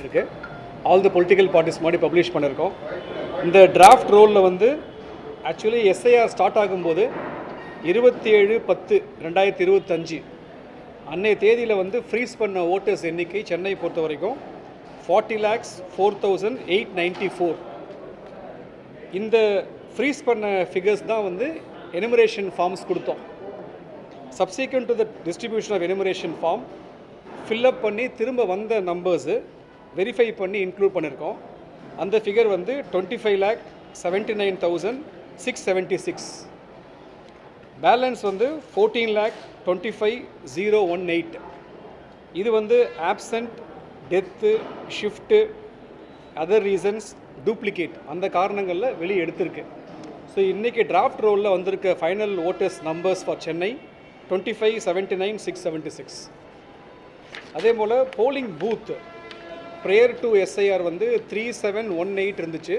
இருக்கு. All the political parties மாதிரி publish பண்ணியிருக்கோம். இந்த டிராஃப்ட் ரோலில் வந்து ஆக்சுவலி எஸ்ஐஆர் ஸ்டார்ட் ஆகும்போது 27/10/2025 அன்னைய தேதியில் வந்து ஃப்ரீஸ் பண்ண ஓட்டர்ஸ் எண்ணிக்கை சென்னை பொறுத்த வரைக்கும் 40,04,894. இந்த ஃப்ரீஸ் பண்ண ஃபிகர்ஸ் தான் வந்து எனுமரேஷன் ஃபார்ம்ஸ் கொடுத்தோம். Subsequent to the distribution of enumeration form fill up பண்ணி திரும்ப வந்த நம்பர்ஸு வெரிஃபை பண்ணி இன்க்ளூட் பண்ணியிருக்கோம். அந்த ஃபிகர் வந்து 25,79,676. பேலன்ஸ் வந்து 14,25,018. இது வந்து absent, death, shift, other reasons, duplicate அந்த காரணங்களில் வெளியே எடுத்திருக்கு. ஸோ இன்றைக்கி டிராஃப்ட் ரோலில் வந்திருக்க final voters numbers for Chennai 25,79,676. அதே போல் polling booth prior to SIR வந்து 3,718 இருந்துச்சு.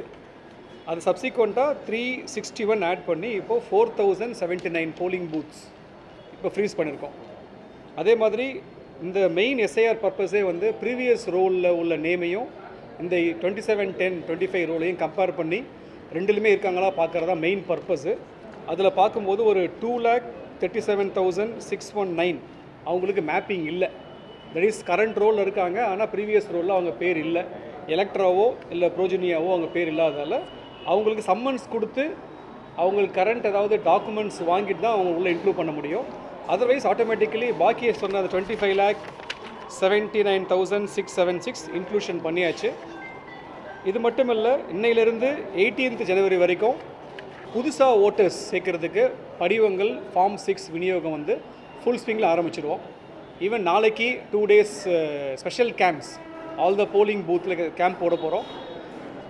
அது சப்சிக்வெண்ட்டாக 361 ஆட் பண்ணி இப்போது 4,079 போலிங் பூத்ஸ் இப்போ ஃப்ரீஸ் பண்ணியிருக்கோம். அதே மாதிரி இந்த மெயின் எஸ்ஐஆர் பர்பஸே வந்து ப்ரீவியஸ் ரோலில் உள்ள நேமையும் இந்த 27-10-25 ரோலையும் கம்பேர் பண்ணி ரெண்டுலுமே இருக்காங்களா பார்க்குறதா மெயின் பர்பஸு. அதில் பார்க்கும்போது ஒரு 2,37,619 அவங்களுக்கு மேப்பிங் இல்லை. தட் இஸ் கரண்ட் ரோலில் இருக்காங்க, ஆனால் ப்ரீவியஸ் ரோலில் அவங்க பேர் இல்லை. எலக்ட்ராவோ இல்லை ப்ரோஜினியாவோ அவங்க பேர் இல்லாததால் அவங்களுக்கு சம்மன்ஸ் கொடுத்து அவங்களுக்கு கரண்ட் ஏதாவது டாக்குமெண்ட்ஸ் வாங்கிட்டு தான் அவங்க உள்ளே இன்க்ளூட் பண்ண முடியும். அதர்வைஸ் ஆட்டோமேட்டிக்கலி பாக்கியை சொன்ன அந்த 25,79,676 இன்க்ளூஷன் பண்ணியாச்சு. இது மட்டும் இல்லை, இன்னையிலிருந்து 18th ஜனவரி வரைக்கும் புதுசாக ஓட்டர்ஸ் சேர்க்கறதுக்கு படிவங்கள் ஃபார்ம் 6 விநியோகம் வந்து ஃபுல் ஸ்விங்கில் ஆரம்பிச்சிடுவோம். ஈவன் நாளைக்கு 2 days special camps all the polling பூத்தில் கேம்ப் போட போகிறோம்.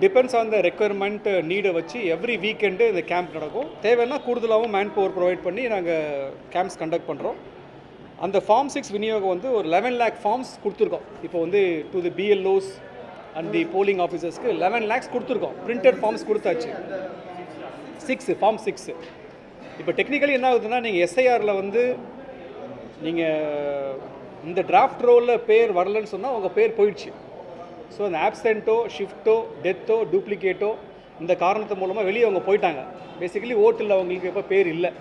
டிபெண்ட்ஸ் ஆன் த ரெக்குயர்மெண்ட் நீடை வச்சு எவ்ரி வீக்கெண்டு இந்த கேம்ப் நடக்கும். தேவைன்னா கூடுதலாகவும் மேன் பவர் ப்ரொவைட் பண்ணி நாங்கள் கேம்ப்ஸ் கண்டக்ட் பண்ணுறோம். அந்த ஃபார்ம் 6 விநியோகம் வந்து ஒரு 11 lakh ஃபார்ம்ஸ் கொடுத்துருக்கோம். இப்போ வந்து to the BLOs and the polling ஆஃபீஸர்ஸ்க்கு 11 lakhs கொடுத்துருக்கோம். பிரிண்டட் ஃபார்ம்ஸ் கொடுத்தாச்சு. ஃபார்ம் 6 இப்போ டெக்னிக்கலி என்ன ஆகுதுன்னா, நீங்கள் எஸ்ஐஆரில் வந்து நீங்கள் இந்த டிராஃப்ட் ரோலில் பேர் வரலன்னு சொன்னால் உங்கள் பேர் போயிடுச்சு. ஸோ அந்த ஆப்சென்ட்டோ, ஷிஃப்ட்டோ, டெத்தோ, டூப்ளிகேட்டோ இந்த காரணத்து மூலமாக வெளியே அவங்க போயிட்டாங்க. பேசிக்கலி ஓட்டில் அவங்களுக்கு இப்போ பேர் இல்லை.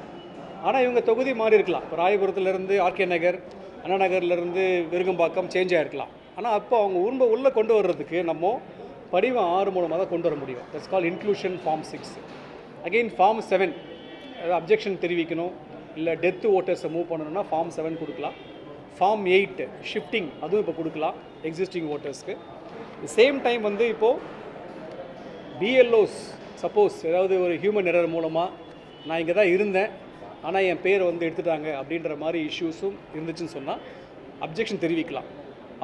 ஆனால் இவங்க தொகுதி மாறி இருக்கலாம். இப்போ ராயபுரத்துலேருந்து ஆர்கே நகர், அண்ணா நகர்லேருந்து விருகம்பாக்கம் சேஞ்ச் ஆகிருக்கலாம். ஆனால் அப்போ அவங்க உள்ளே கொண்டு வர்றதுக்கு நம்ம படிவம் 6 மூலமாக தான் கொண்டு வர முடியும். That's call inclusion form 6. Again form 7 objection தெரிவிக்கணும், இல்லை டெத்து ஓட்டர்ஸை மூவ் பண்ணணும்னா ஃபார்ம் 7 கொடுக்கலாம். ஃபார்ம் 8 ஷிஃப்டிங் அதுவும் இப்போ கொடுக்கலாம் எக்ஸிஸ்டிங் ஓட்டர்ஸ்க்கு. சேம் டைம் வந்து இப்போது பிஎல்ஓஸ் சப்போஸ் ஏதாவது ஒரு ஹியூமன் எரர் மூலமாக நான் இங்கே தான் இருந்தேன் ஆனால் என் பேரை வந்து எடுத்துட்டாங்க அப்படின்ற மாதிரி இஷ்யூஸும் இருந்துச்சுன்னு சொன்னால் அப்ஜெக்ஷன் தெரிவிக்கலாம்.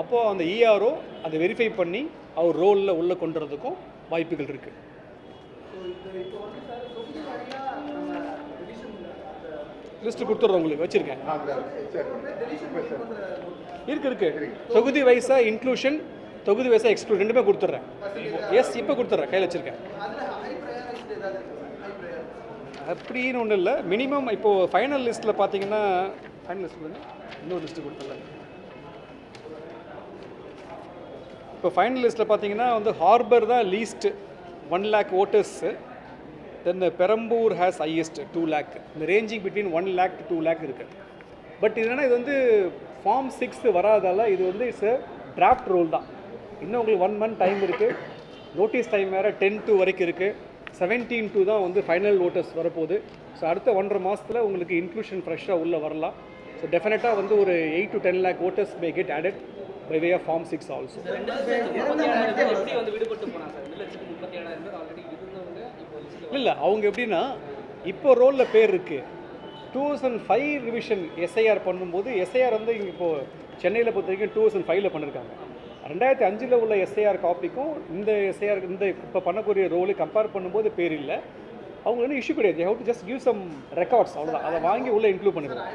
அப்போது அந்த இஆர்ஓ அதை வெரிஃபை பண்ணி அவர் ரோலில் உள்ளே கொண்டு வரதுக்கும் வாய்ப்புகள் இருக்குது. லிஸ்ட்டு கொடுத்துட்றோம், உங்களுக்கு வச்சுருக்கேன். இருக்கு தொகுதி வைஸாக இன்க்ளூஷன், தொகுதி வைஸாக எக்ஸ்க்ளூட் ரெண்டுமே கொடுத்துட்றேன். எஸ், இப்போ கொடுத்துட்றேன், கையில் வச்சுருக்கேன். அப்படின்னு ஒன்றும் இல்லை. மினிமம் இப்போது ஃபைனல் லிஸ்ட்டில் பார்த்தீங்கன்னா, ஃபைனல் லிஸ்ட் இன்னொரு லிஸ்ட்டு கொடுத்துட்றேன். இப்போ ஃபைனல் லிஸ்ட்டில் பார்த்தீங்கன்னா வந்து ஹார்பர் தான் least 1 lakh voters. Then Perambur has highest 2 lakh. இந்த ranging between 1 lakh to 2 lakh இருக்குது. பட் இது என்னன்னா, இது வந்து ஃபார்ம் 6 வராதால் இது வந்து இட்ஸ் டிராஃப்ட் ரோல் தான். இன்னும் உங்களுக்கு 1 month டைம் இருக்குது. நோட்டீஸ் டைம் வேறு 10/2 வரைக்கும் இருக்குது. 17/2 தான் வந்து ஃபைனல் ஓட்டர்ஸ் வரப்போகுது. ஸோ அடுத்த 1.5 மாதத்தில் உங்களுக்கு இன்க்ளூஷன் ஃப்ரெஷ்ஷாக உள்ளே வரலாம். ஸோ டெஃபினட்டாக வந்து ஒரு 8 to 10 lakh voters may get added by way of form 6 also. இல்லை, அவங்க எப்படின்னா இப்போ ரோலில் பேர் இருக்குது. 2005 ரிவிஷன் எஸ்ஐஆர் பண்ணும்போது எஸ்ஐஆர் வந்து இங்கே இப்போது சென்னையில் பொறுத்த வரைக்கும் 2005 பண்ணியிருக்காங்க. 2005 உள்ள எஸ்ஐஆர் காப்பிக்கும் இந்த எஸ்ஐஆர் இந்த இப்போ பண்ணக்கூடிய ரோலு கம்பேர் பண்ணும்போது பேர் இல்லை. அவங்க வந்து இஷ்யூ கிடையாது. How to just give some records, அவ்வளோதான். அதை வாங்கி உள்ளே இன்க்ளூட் பண்ணிடுவாங்க.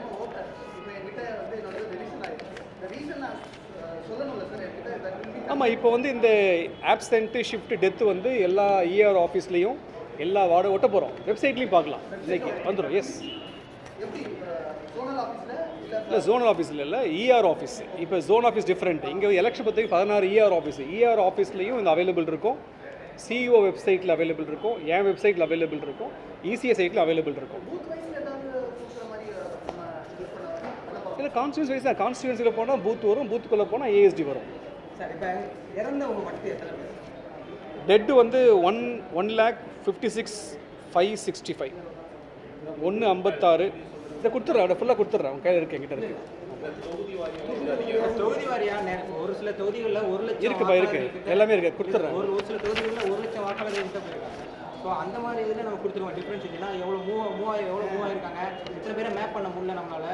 ஆமாம், இப்போ வந்து இந்த ஆப்சென்ட்டு, ஷிஃப்ட், டெத்து வந்து எல்லா இஆர் ஆஃபீஸ்லேயும் எல்லா வார்டு ஒட்ட போகிறோம். வெப்சைட்லேயும் பார்க்கலாம். இன்றைக்கி வந்துடும். எஸ், இல்லை ஜோனல் ஆஃபீஸில் இல்லை இஆர் ஆஃபீஸ். இப்போ ஜோன் ஆஃபீஸ் டிஃப்ரெண்ட். இங்கே எலெக்ஷன் பற்றி 16 இஆர் ஆஃபீஸ். இஆர் ஆஃபீஸ்லேயும் இந்த அவைலபிள் இருக்கும், சிஇஓ வெப்சைட்டில் அவைலபிள் இருக்கும், என் வெப்சைட்டில் அவைலபிள் இருக்கும், இசிஏ சைட்டில் அவைலபிள் இருக்கும். இல்லை கான்ஸ்டியூன்சி வைஸ் தான். கான்ஸ்டியூன்சியில் போனால் பூத் வரும், பூத்துக்குள்ளே போனால் ஏஎஸ்டி வரும். சார் இப்போ இறந்தவங்க மட்டும் எத்தனை பேர்? டெட்டு வந்து 1,56,565 156. இதை கொடுத்துட்றேன், ஃபுல்லாக கொடுத்துட்றேன். அவங்க கையில் இருக்கு, என்கிட்ட இருக்கு. தொகுதி வாரியா ஒரு சில தொகுதிகளில் 1,00,000 இருக்குப்பா, இருக்கு, எல்லாமே இருக்கு, கொடுத்துட்றேன். ஒரு சில தொகுதிகளில் 1,00,000 வாக்காளர்கள் கிட்ட போயிருக்காங்க. ஸோ அந்த மாதிரி இதில் நம்ம கொடுத்துருவோம். டிஃப்ரென்ஸ் இல்லைன்னா எவ்வளோ மூவாயிரம் இருக்காங்க, எத்தனை பேரை மேப் பண்ண முடியல நம்மளால,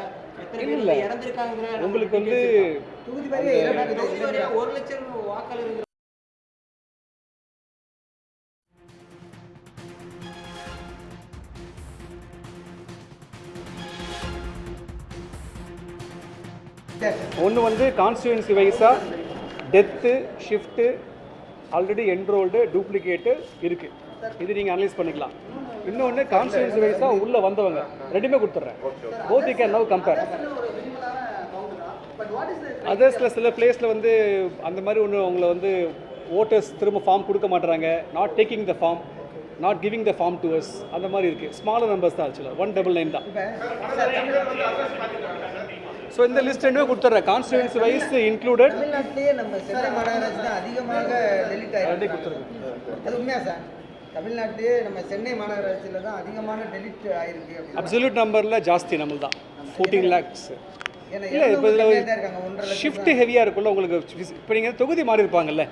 எத்தனை பேர் இறந்துருக்காங்கிற உங்களுக்கு வந்து தொகுதி வாரியா 1,00,000 வாக்காளர்கள். ஒன்று வந்து கான்ஸ்டியூன்சி வைஸாக death, shift, already enrolled, duplicate இருக்குது. இது நீங்கள் அனலைஸ் பண்ணிக்கலாம். இன்னொன்று கான்ஸ்டியூன்சி வைஸாக உள்ளே வந்தவங்க ரெண்டுமே கொடுத்துட்றேன். Both you can now compare. அதர்ஸில் சில பிளேஸில் வந்து அந்த மாதிரி ஒன்று உங்களை வந்து ஓட்டர்ஸ் திரும்ப ஃபார்ம் கொடுக்க மாட்டுறாங்க, not taking the form, not giving the form to us, அந்த மாதிரி இருக்குது. ஸ்மாலர் நம்பர்ஸ் தான் ஆக்சுவலாக 199 தான். ஸோ இந்த லிஸ்ட் ரெண்டுமே கொடுத்துட்றேன். Constituency wise included. தமிழ்நாட்டிலேயே நம்ம சென்னை மாநகராட்சி தான் அதிகமாக டெலிட் ஆகிருக்கு. கொடுத்துருக்கேன். அது உண்மையா சார்? தமிழ்நாட்டிலேயே நம்ம சென்னை மாநகராட்சியில் தான் அதிகமான டெலிட் ஆகிருக்கு. அப்சல்யூட் நம்பரில் ஜாஸ்தி நம்மள் தான் 14 lakhs. இல்லை இப்போ இதில் ஷிஃப்ட் ஹெவியாக இருக்குல்ல உங்களுக்கு. இப்போ நீங்கள் தொகுதி மாறி இருப்பாங்கல்ல,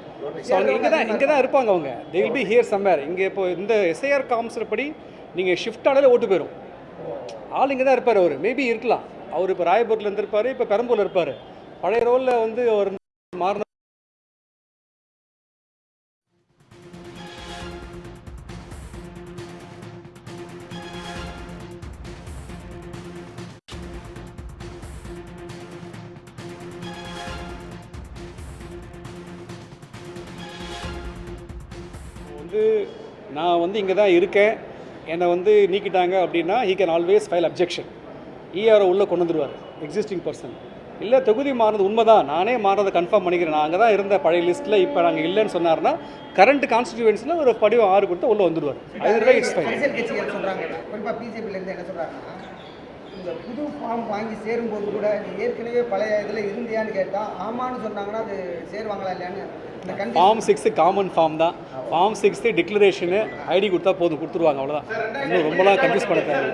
ஸோ அவங்க இங்கே தான் இருப்பாங்க. அவங்க they will be here somewhere. இங்கே இப்போ இந்த எஸ்ஐஆர் காம்ஸில் படி நீங்கள் ஷிஃப்ட் ஆனாலே ஓட்டு போயிடும். ஆள் இங்கே தான் இருப்பார். அவர் மேபி இருக்கலாம். அவர் இப்போ ராயபுரத்தில் இருந்திருப்பார், இப்போ பெரம்பூரில் இருப்பார். பழைய ரோலில் வந்து அவர் மாறின வந்து நான் வந்து இங்கே தான் இருக்கேன், என்னை வந்து நீக்கிட்டாங்க அப்படின்னா he can always file objection. இஆரை உள்ளே கொண்டு வந்துடுவார் எக்ஸிஸ்டிங் பர்சன். இல்லை தொகுதி மாறினது உண்மை தான், நானே மாறினதை கன்ஃபார்ம் பண்ணிக்கிறேன், நான் அங்கே தான் இருந்த பழைய லிஸ்ட்டில் இப்போ நாங்கள் இல்லைன்னு சொன்னார்னா கரண்ட் கான்ஸ்டிடியூவன்ஸில் ஒரு படிவம் 6 கொடுத்து உள்ளே வந்துடுவார். அது இட்ஸ் ஃபைன். அரசியல் கட்சிகள் சொல்கிறாங்க, குறிப்பாக பிஜேபியிலேருந்து என்ன சொல்கிறாங்கன்னா, இந்த புது ஃபார்ம் வாங்கி சேரும்போது கூட நீ ஏற்கனவே பழைய இதில் இருந்தியான்னு கேட்டால் ஆமான்னு சொன்னாங்கன்னா அது சேருவாங்களா இல்லையான்னு. ஃபார்ம் 6 காமன் ஃபார்ம் தான். ஃபார்ம் 6 டிக்ளரேஷனு ஐடி கொடுத்தா போதும், கொடுத்துருவாங்க, அவ்வளோதான். இன்னும் ரொம்பலாம் கன்ஃபியூஸ் பண்ண தேவை.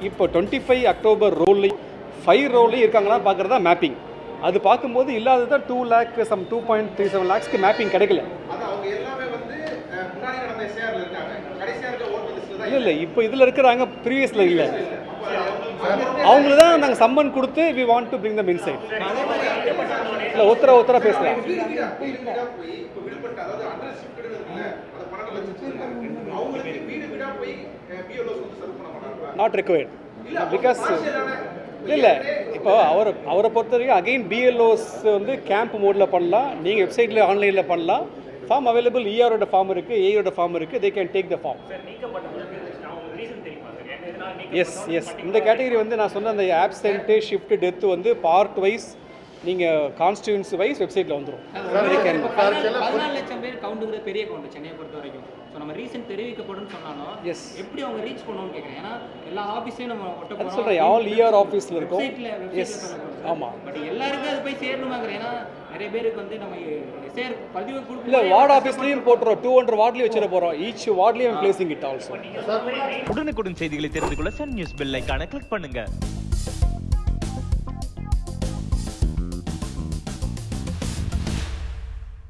இப்போ 25 அக்டோபர் ரோல்லையும் 5 ரோல்லையும் இருக்காங்களா பார்க்குறதா மேப்பிங். அது பார்க்கும்போது இல்லாதது தான் 2 lakh சம் 2.37 lakhsக்கு மேப்பிங் கிடைக்கல. இல்லை இப்போ இதில் இருக்கிறாங்க, ப்ரீவியஸில் இல்லை. அவங்களுக்கு தான் நாங்கள் சம்மன் கொடுத்து we want to bring them inside. இல்லை ஒத்தரா பேசலாம். நாட் ரெக்வயர்ட் பிகாஸ் இல்லை இப்போ அவரை பொறுத்த வரைக்கும் அகெயின் பிஎல்ஓஸ் வந்து கேம்ப் மோடில் பண்ணலாம், நீங்கள் வெப்சைட்டில் ஆன்லைனில் பண்ணலாம். Form available. இஆரோட ஃபார்ம் இருக்குது, ஏயோட ஃபார்ம் இருக்குது. They can take the form. Yes இந்த கேட்டகரி வந்து நான் சொன்ன அந்த ஆப்சென்ட்டு, ஷிஃப்ட், டெத்து வந்து பார்ட் வைஸ் நீங்கள் கான்ஸ்டியூன்சி வைஸ் வெப்சைட்டில் வந்துடும். 14,00,000 பேர் கவுண்டுங்கிற பெரிய கவுண்ட் சென்னையை பொறுத்த வரைக்கும். ஸோ நம்ம ரீசன்ட் தெரிவிக்கப்படும் சொன்னாலும் எப்படி அவங்க ரீச் பண்ணணும்னு கேட்குறேன். ஏன்னா எல்லா ஆஃபீஸையும் நம்ம ஒட்ட போகிறோம். சொல்கிறேன் ஆல் இஆர் ஆஃபீஸில் இருக்கும். எஸ் ஆமாம். பட் எல்லாருக்கும் அது போய் சேரணுமாங்கிற. ஏன்னா நிறைய பேருக்கு வந்து நம்ம சேர் பதிவு கொடுக்கல. இல்லை வார்டு ஆஃபீஸ்லேயும் போட்டுறோம், 200 வார்ட்லேயும் வச்சிட போகிறோம். ஈச் வார்ட்லேயும் பிளேசிங் இட் ஆல்சோ. உடனுக்குடன் செய்திகளை தெரிந்து கொள்ள சன் நியூஸ் பெல் ஐகானை கிளிக் பண்ணுங்க.